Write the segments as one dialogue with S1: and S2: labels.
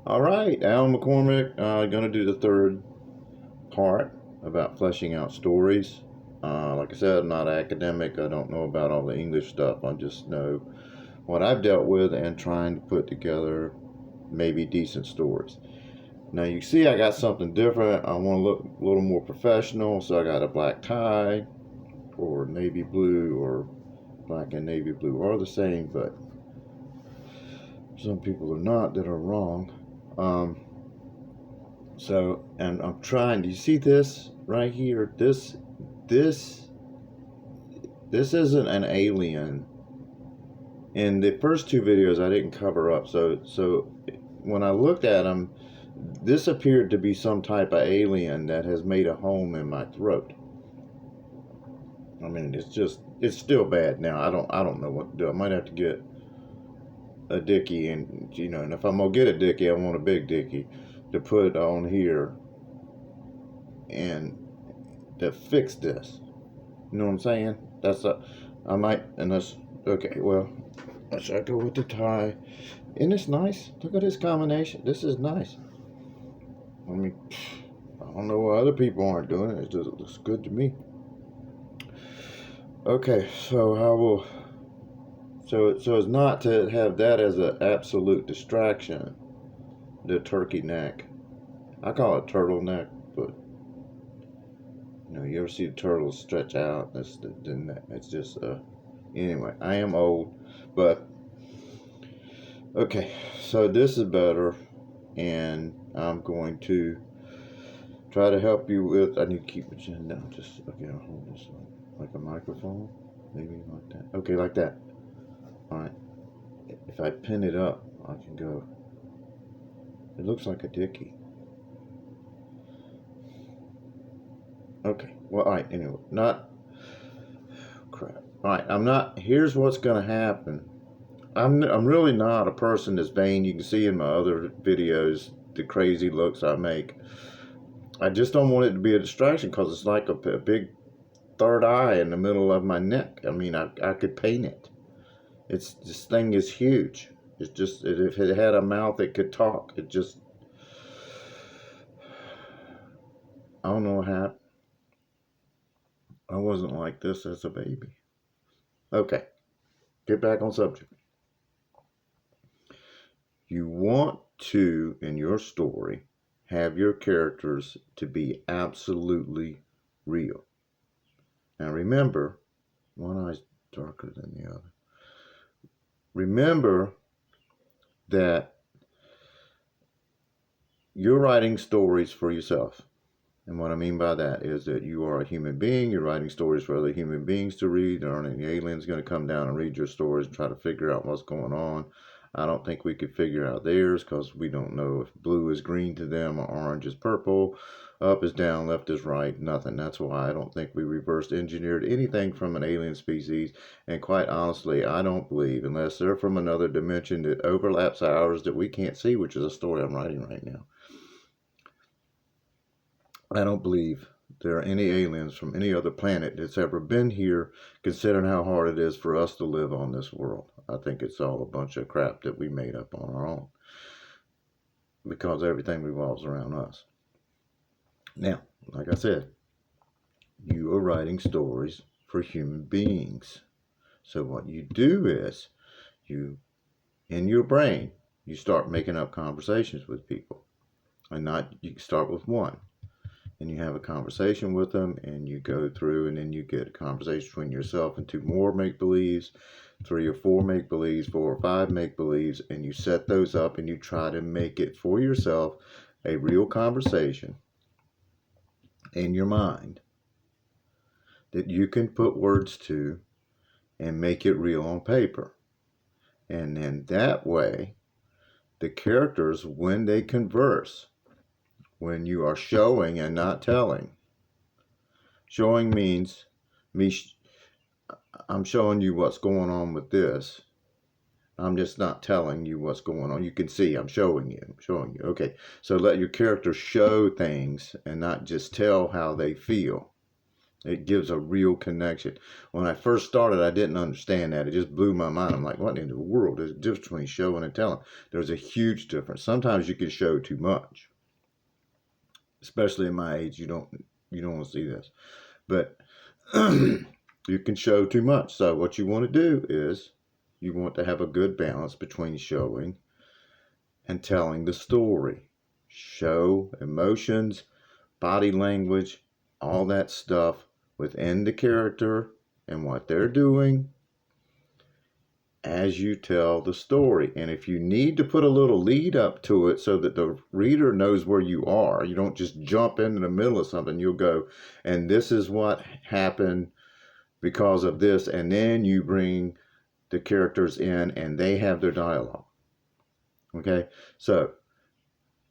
S1: All right, Alan McCormick, going to do the third part about fleshing out stories. Like I said, I'm not academic. I don't know about all the English stuff. I just know what I've dealt with and trying to put together maybe decent stories. Now you see I got something different. I want to look a little more professional, so I got a black tie or navy blue, or black and navy blue are the same, but some people are not that are wrong. Um, and I'm trying. Do you see this right here? This, this isn't an alien. In the first two videos, I didn't cover up. So when I looked at them, this appeared to be some type of alien that has made a home in my throat. I mean, it's still bad now. I don't know what to do. I might have to get a dickie, and if I'm gonna get a dickie, I want a big dickie to put on here and to fix this. You know what I'm saying? I might, and that's, okay, well, let's go with the tie. Isn't this nice? Look at this combination. This is nice. I mean, I don't know why other people aren't doing it. It just looks good to me. Okay, so I will, so as not to have that as an absolute distraction, the turkey neck. I call it turtleneck, but you ever see the turtles stretch out? That's the neck. It's just anyway, I am old, but okay, so this is better, and I'm going to try to help you with. I need to keep my chin down. Just okay. I'll hold this like a microphone, maybe like that. Okay, like that. All right. If I pin it up, I can go. It looks like a dickie. Okay. Well, all right. Anyway, not crap. All right. I'm not. Here's what's gonna happen. I'm really not a person that's vain. You can see in my other videos the crazy looks I make. I just don't want it to be a distraction because it's like a big third eye in the middle of my neck. I mean, I could paint it. This thing is huge. It's just, if it had a mouth, it could talk. I don't know what happened. I wasn't like this as a baby. Okay, get back on subject. You want to, in your story, have your characters to be absolutely real. Now remember, one eye's darker than the other. Remember that you're writing stories for yourself. And what I mean by that is that you are a human being. You're writing stories for other human beings to read. There aren't any aliens going to come down and read your stories and try to figure out what's going on. I don't think we could figure out theirs because we don't know if blue is green to them or orange is purple, up is down, left is right, nothing. That's why I don't think we reverse engineered anything from an alien species. And quite honestly, I don't believe, unless they're from another dimension that overlaps ours that we can't see, which is a story I'm writing right now. I don't believe there are any aliens from any other planet that's ever been here, considering how hard it is for us to live on this world. I think it's all a bunch of crap that we made up on our own because everything revolves around us. Now, like I said, you are writing stories for human beings. So what you do is in your brain, you start making up conversations with people. And not, you start with one. And you have a conversation with them, and you go through, and then you get a conversation between yourself and two more make-believes, 3 or 4 make-believes, 4 or 5 make-believes, and you set those up and you try to make it for yourself a real conversation in your mind that you can put words to and make it real on paper. And then that way, the characters, when they converse, when you are showing and not telling, showing means I'm showing you what's going on with this. I'm just not telling you what's going on. You can see I'm showing you. Okay, so let your character show things and not just tell how they feel. It gives a real connection. When I first started, I didn't understand that. It just blew my mind. I'm like, what in the world is the difference between showing and telling? There's a huge difference. Sometimes you can show too much, especially in my age. You don't want to see this, but you can show too much. So what you want to do is you want to have a good balance between showing and telling the story. Show emotions, body language, all that stuff within the character and what they're doing as you tell the story. And if you need to put a little lead up to it so that the reader knows where you are, you don't just jump into the middle of something. You'll go, and this is what happened because of this, and then you bring the characters in and they have their dialogue. Okay, so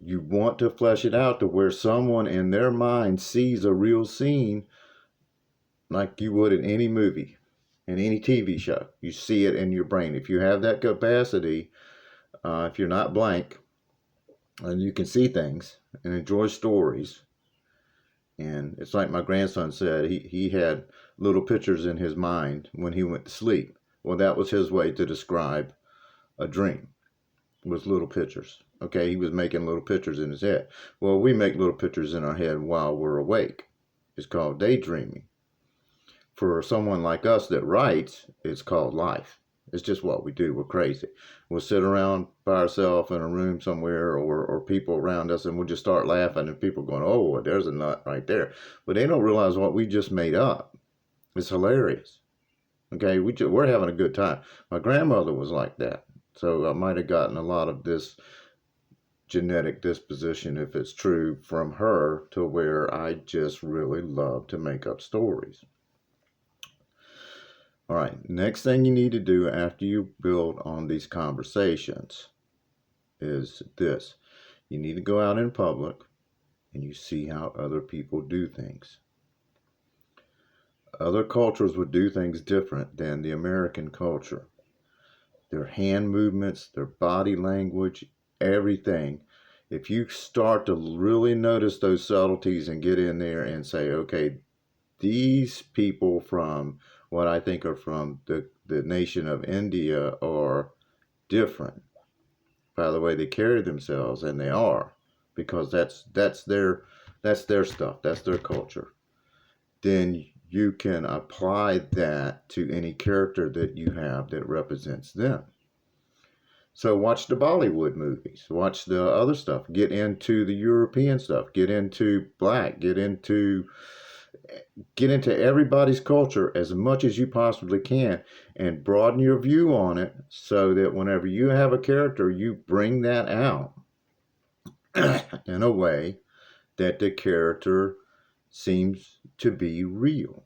S1: you want to flesh it out to where someone in their mind sees a real scene like you would in any movie, in any TV show. You see it in your brain. If you have that capacity, if you're not blank, and you can see things and enjoy stories. And it's like my grandson said, he had little pictures in his mind when he went to sleep. Well, that was his way to describe a dream, was little pictures. Okay, he was making little pictures in his head. Well, we make little pictures in our head while we're awake. It's called daydreaming. For someone like us that writes, it's called life. It's just what we do. We're crazy. We'll sit around by ourselves in a room somewhere, or people around us, and we'll just start laughing, and people going, oh, there's a nut right there. But they don't realize what we just made up. It's hilarious. Okay, we're having a good time. My grandmother was like that. So I might have gotten a lot of this genetic disposition, if it's true, from her, to where I just really love to make up stories. All right, next thing you need to do after you build on these conversations is this. You need to go out in public and you see how other people do things. Other cultures would do things different than the American culture. Their hand movements, their body language, everything. If you start to really notice those subtleties and get in there and say, okay, these people from what I think are from the nation of India are different by the way they carry themselves, and they are, because that's their stuff, that's their culture. Then you can apply that to any character that you have that represents them. So watch the Bollywood movies, watch the other stuff, get into the European stuff, get into black, get into everybody's culture as much as you possibly can, and broaden your view on it so that whenever you have a character, you bring that out in a way that the character seems to be real.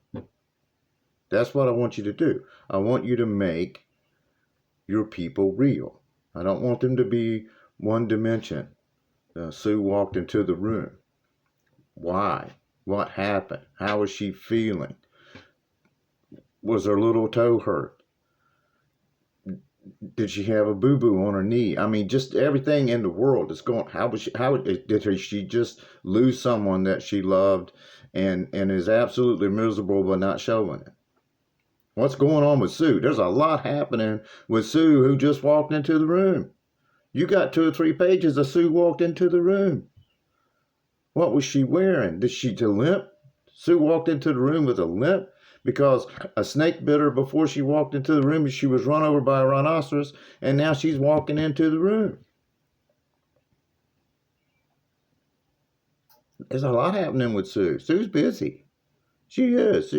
S1: That's what I want you to do. I want you to make your people real. I don't want them to be one dimension. Sue walked into the room. Why? What happened? How was she feeling? Was her little toe hurt? Did she have a boo-boo on her knee? I mean, just everything in the world is going. How did she just lose someone that she loved and is absolutely miserable but not showing it? What's going on with Sue? There's a lot happening with Sue, who just walked into the room. You got 2 or 3 pages of Sue walked into the room. What was she wearing? Did she limp? Sue walked into the room with a limp because a snake bit her before she walked into the room, and she was run over by a rhinoceros, and now she's walking into the room. There's a lot happening with Sue. Sue's busy. She is.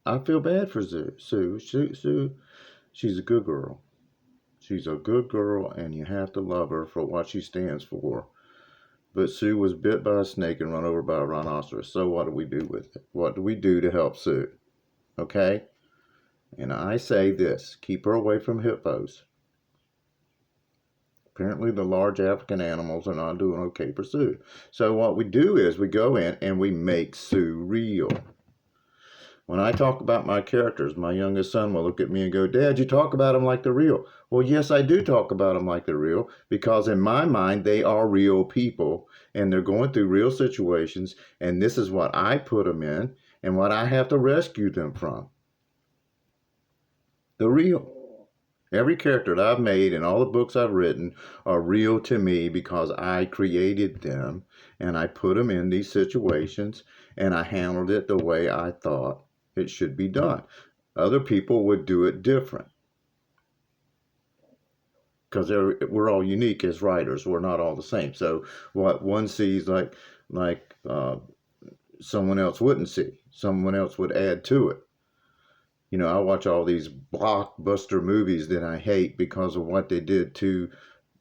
S1: I feel bad for Sue. Sue, she's a good girl. She's a good girl, and you have to love her for what she stands for. But Sue was bit by a snake and run over by a rhinoceros. So what do we do with it? What do we do to help Sue? Okay? And I say this. Keep her away from hippos. Apparently the large African animals are not doing okay for Sue. So what we do is we go in and we make Sue real. When I talk about my characters, my youngest son will look at me and go, Dad, you talk about them like they're real. Well, yes, I do talk about them like they're real, because in my mind, they are real people and they're going through real situations. And this is what I put them in and what I have to rescue them from. The real. Every character that I've made and all the books I've written are real to me because I created them and I put them in these situations and I handled it the way I thought it should be done. Other people would do it different because we're all unique as writers. We're not all the same. So what one sees like someone else wouldn't see, someone else would add to it. You know, I watch all these blockbuster movies that I hate because of what they did to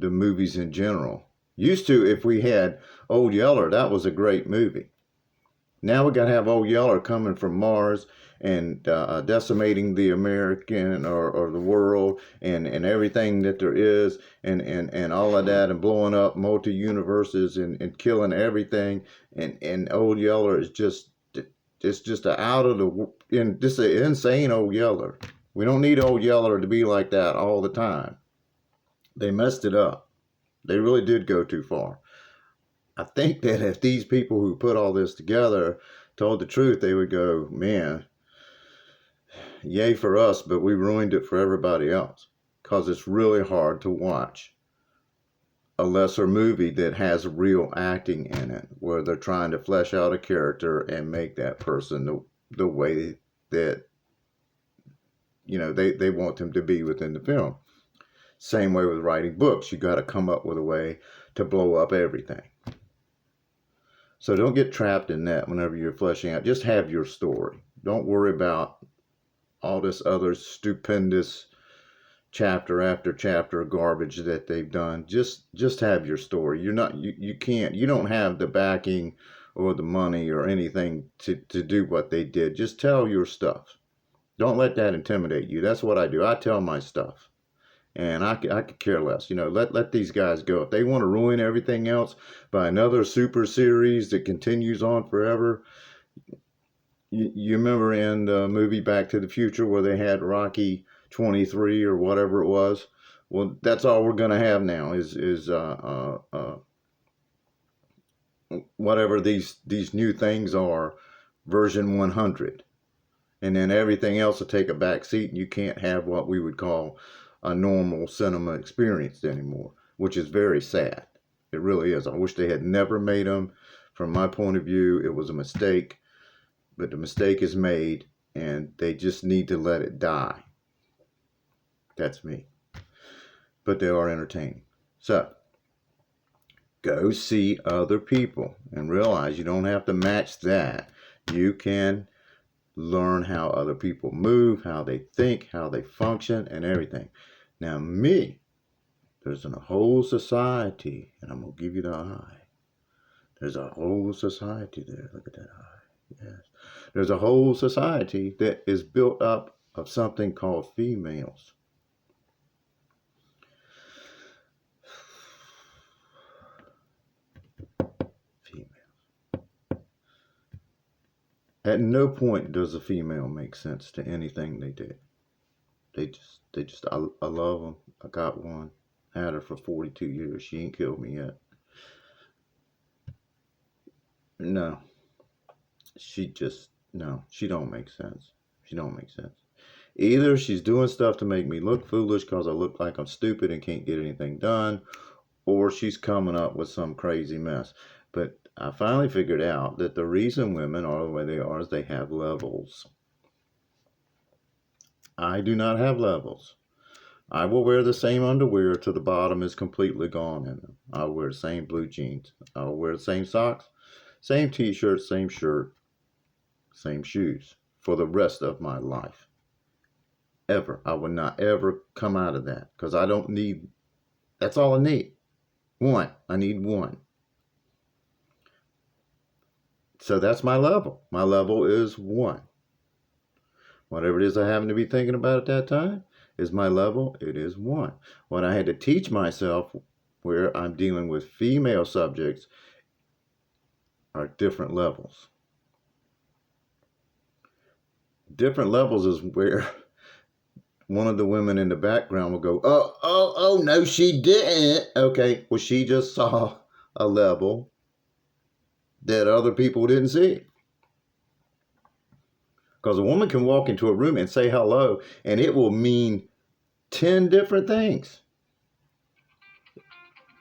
S1: the movies in general. Used to, if we had Old Yeller, that was a great movie. Now we got to have Old Yeller coming from Mars and decimating the American or the world and everything that there is and all of that and blowing up multi-universes and killing everything. And Old Yeller is just, it's just a out of the, just an insane Old Yeller. We don't need Old Yeller to be like that all the time. They messed it up. They really did go too far. I think that if these people who put all this together told the truth, they would go, man, yay for us, but we ruined it for everybody else. Because it's really hard to watch a lesser movie that has real acting in it, where they're trying to flesh out a character and make that person the way that, you know, they want them to be within the film. Same way with writing books. You got to come up with a way to blow up everything. So don't get trapped in that whenever you're fleshing out. Just have your story. Don't worry about all this other stupendous chapter after chapter garbage that they've done. Just have your story. You don't have the backing or the money or anything to do what they did. Just tell your stuff. Don't let that intimidate you. That's what I do. I tell my stuff. And I could care less. You know, let these guys go. If they want to ruin everything else by another super series that continues on forever, you remember in the movie Back to the Future where they had Rocky 23 or whatever it was? Well, that's all we're going to have now is whatever these new things are, version 100. And then everything else will take a back seat and you can't have what we would call a normal cinema experience anymore, which is very sad. It really is. I wish they had never made them. From my point of view, it was a mistake, but the mistake is made and they just need to let it die. That's me. But they are entertaining. So, go see other people and realize you don't have to match that. You can learn how other people move, how they think, how they function, and everything. Now, me, there's a whole society, and I'm going to give you the eye. There's a whole society there. Look at that eye. Yes. There's a whole society that is built up of something called females. At no point does a female make sense to anything they do. I love them. I got one. Had her for 42 years. She ain't killed me yet. No. She don't make sense. She don't make sense. Either she's doing stuff to make me look foolish because I look like I'm stupid and can't get anything done, or she's coming up with some crazy mess. But I finally figured out that the reason women are the way they are is they have levels. I do not have levels. I will wear the same underwear till the bottom is completely gone in them. I'll wear the same blue jeans. I'll wear the same socks, same t-shirt, same shirt, same shoes for the rest of my life. Ever. I would not ever come out of that because I don't need, that's all I need. One. I need one. So that's my level. My level is 1. Whatever it is I happen to be thinking about at that time is my level. It is 1. What I had to teach myself where I'm dealing with female subjects are different levels. different levels is where one of the women in the background will go, oh, no, she didn't. Okay, well, she just saw a level that other people didn't see. Because a woman can walk into a room and say hello, and it will mean 10 different things.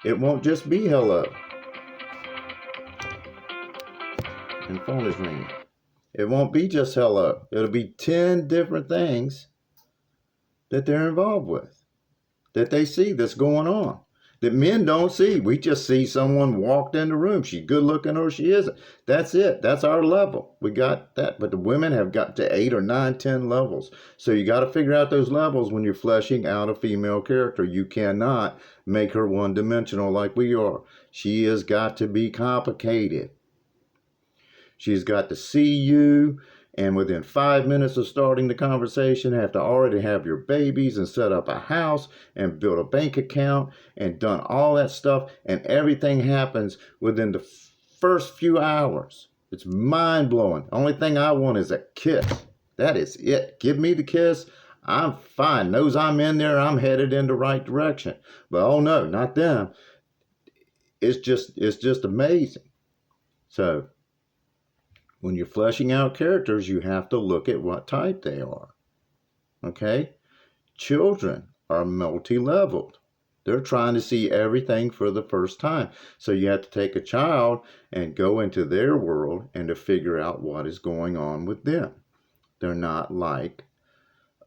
S1: It won't just be hello. And phone is ringing. It won't be just hello. It'll be 10 different things that they're involved with, that they see that's going on, that men don't see. We just see someone walked in the room. She's good looking or she isn't. That's it. That's our level. We got that. But the women have got to 8 or 9, 10 levels. So you got to figure out those levels when you're fleshing out a female character. You cannot make her one-dimensional like we are. She has got to be complicated. She's got to see you, and within 5 minutes of starting the conversation, have to already have your babies and set up a house and build a bank account and done all that stuff, and everything happens within the first few hours. It's mind-blowing. Only thing I want is a kiss. That is it. Give me the kiss. I'm fine. Knows I'm in there. I'm headed in the right direction. But oh no, not them. It's just amazing. So when you're fleshing out characters, you have to look at what type they are. Okay? Children are multi-leveled. They're trying to see everything for the first time. So you have to take a child and go into their world and to figure out what is going on with them. They're not like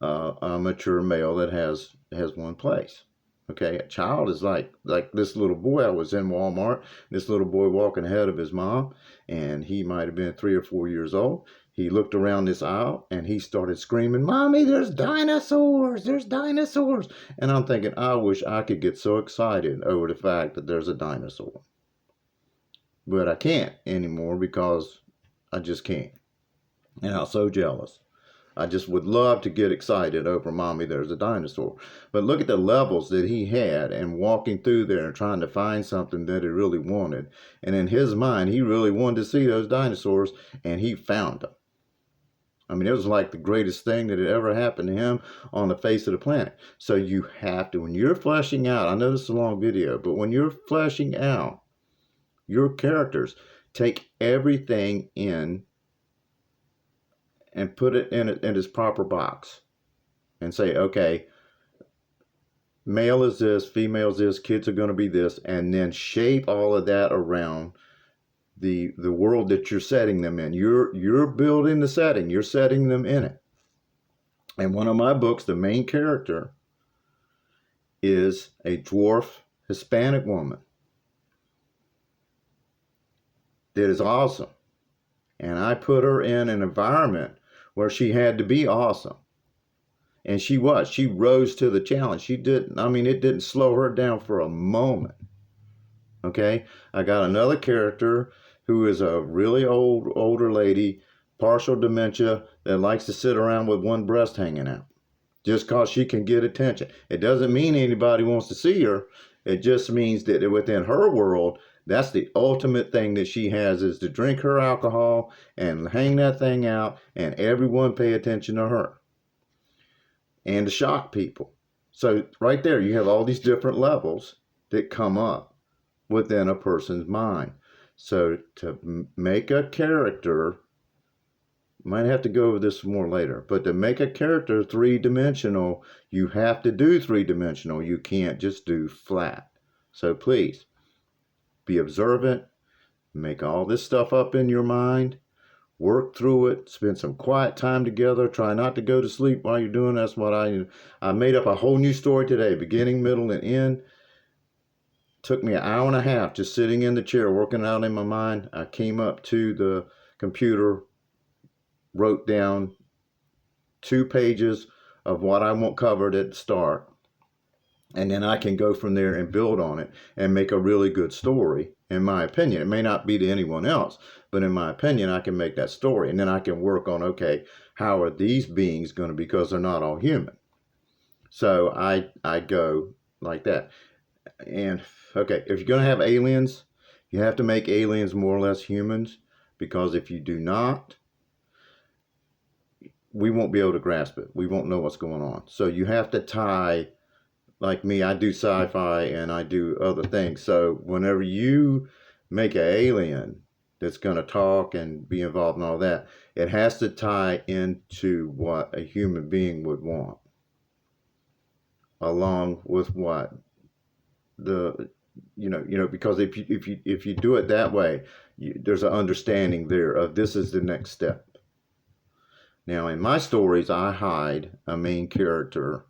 S1: a mature male that has one place. Okay, a child is like this little boy. I was in Walmart, this little boy walking ahead of his mom, and he might have been 3 or 4 years old. He looked around this aisle and he started screaming, "Mommy, there's dinosaurs! There's dinosaurs!" And I'm thinking, I wish I could get so excited over the fact that there's a dinosaur. But I can't anymore because I just can't. And I'm so jealous. I just would love to get excited over, "Mommy, there's a dinosaur." But look at the levels that he had and walking through there and trying to find something that he really wanted. And in his mind, he really wanted to see those dinosaurs, and he found them. I mean, it was like the greatest thing that had ever happened to him on the face of the planet. So you have to, when you're fleshing out, I know this is a long video, but when you're fleshing out your characters, take everything in and put it in its proper box and say, okay, male is this, female is this, kids are going to be this, and then shape all of that around the world that you're setting them in. You're building the setting, you're setting them in it. And one of my books, the main character is a dwarf Hispanic woman that is awesome. And I put her in an environment where she had to be awesome. And she was. She rose to the challenge. It didn't slow her down for a moment. Okay? I got another character who is a really older lady, partial dementia, that likes to sit around with one breast hanging out just because she can get attention. It doesn't mean anybody wants to see her. It just means that within her world, that's the ultimate thing that she has, is to drink her alcohol and hang that thing out and everyone pay attention to her and to shock people. So right there, you have all these different levels that come up within a person's mind. So to make a character, might have to go over this more later, but to make a character 3-dimensional, you have to do 3-dimensional. You can't just do flat. So please, be observant, make all this stuff up in your mind, work through it, spend some quiet time together, try not to go to sleep while you're doing. That's what I made up a whole new story today, beginning, middle, and end. Took me an hour and a half just sitting in the chair, working out in my mind. I came up to the computer, wrote down 2 pages of what I want covered at the start. And then I can go from there and build on it and make a really good story, in my opinion. It may not be to anyone else, but in my opinion, I can make that story. And then I can work on, okay, how are these beings going to be, because they're not all human. So I go like that. And, okay, if you're going to have aliens, you have to make aliens more or less humans, because if you do not, we won't be able to grasp it. We won't know what's going on. So you have to tie, like me, I do sci-fi and I do other things. So whenever you make an alien that's going to talk and be involved in all that, it has to tie into what a human being would want, along with what the because if you do it that way, there's an understanding there of this is the next step. Now in my stories, I hide a main character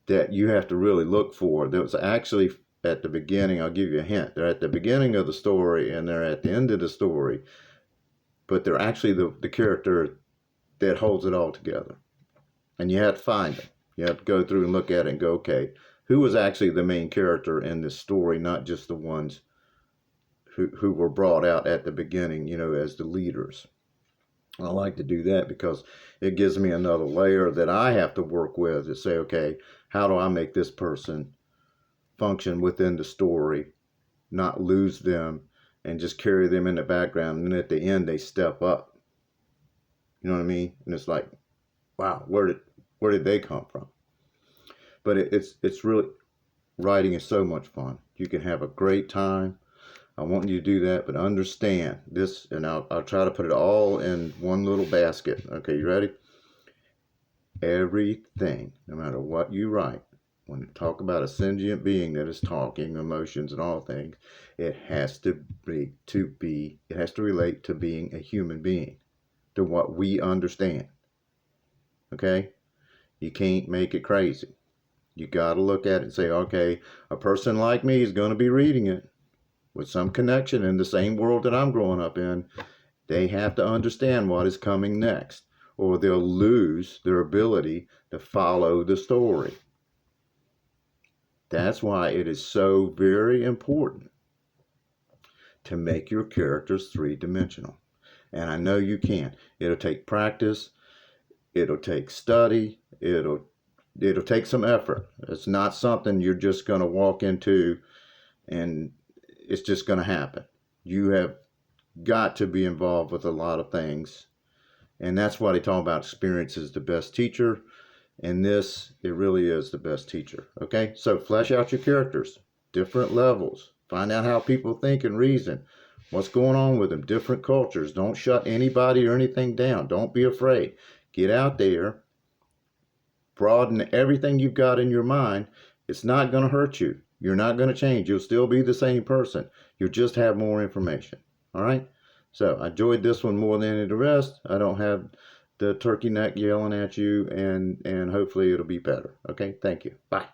S1: that you have to really look for. That was actually at the beginning. I'll give you a hint. They're at the beginning of the story and they're at the end of the story, but they're actually the character that holds it all together. And you have to find them. You have to go through and look at it and go, okay, who was actually the main character in this story, not just the ones who were brought out at the beginning, as the leaders. I like to do that because it gives me another layer that I have to work with to say, okay, how do I make this person function within the story, not lose them, and just carry them in the background. And at the end, they step up. You know what I mean? And it's like, wow, where did they come from? But it's really, writing is so much fun. You can have a great time. I want you to do that, but understand this, and I'll try to put it all in one little basket. Okay, you ready? Everything, no matter what you write, when you talk about a sentient being that is talking, emotions and all things, it has to relate to being a human being, to what we understand. Okay? You can't make it crazy. You got to look at it and say, okay, a person like me is going to be reading it with some connection in the same world that I'm growing up in. They have to understand what is coming next, or they'll lose their ability to follow the story. That's why it is so very important to make your characters three-dimensional. And I know you can. It'll take practice. It'll take study. It'll take some effort. It's not something you're just going to walk into and it's just going to happen. You have got to be involved with a lot of things. And that's why they talk about experience is the best teacher. And this, it really is the best teacher. Okay, so flesh out your characters, different levels. Find out how people think and reason. What's going on with them, different cultures. Don't shut anybody or anything down. Don't be afraid. Get out there. Broaden everything you've got in your mind. It's not going to hurt you. You're not going to change. You'll still be the same person. You'll just have more information. All right? So I enjoyed this one more than any of the rest. I don't have the turkey neck yelling at you, and hopefully it'll be better. Okay? Thank you. Bye.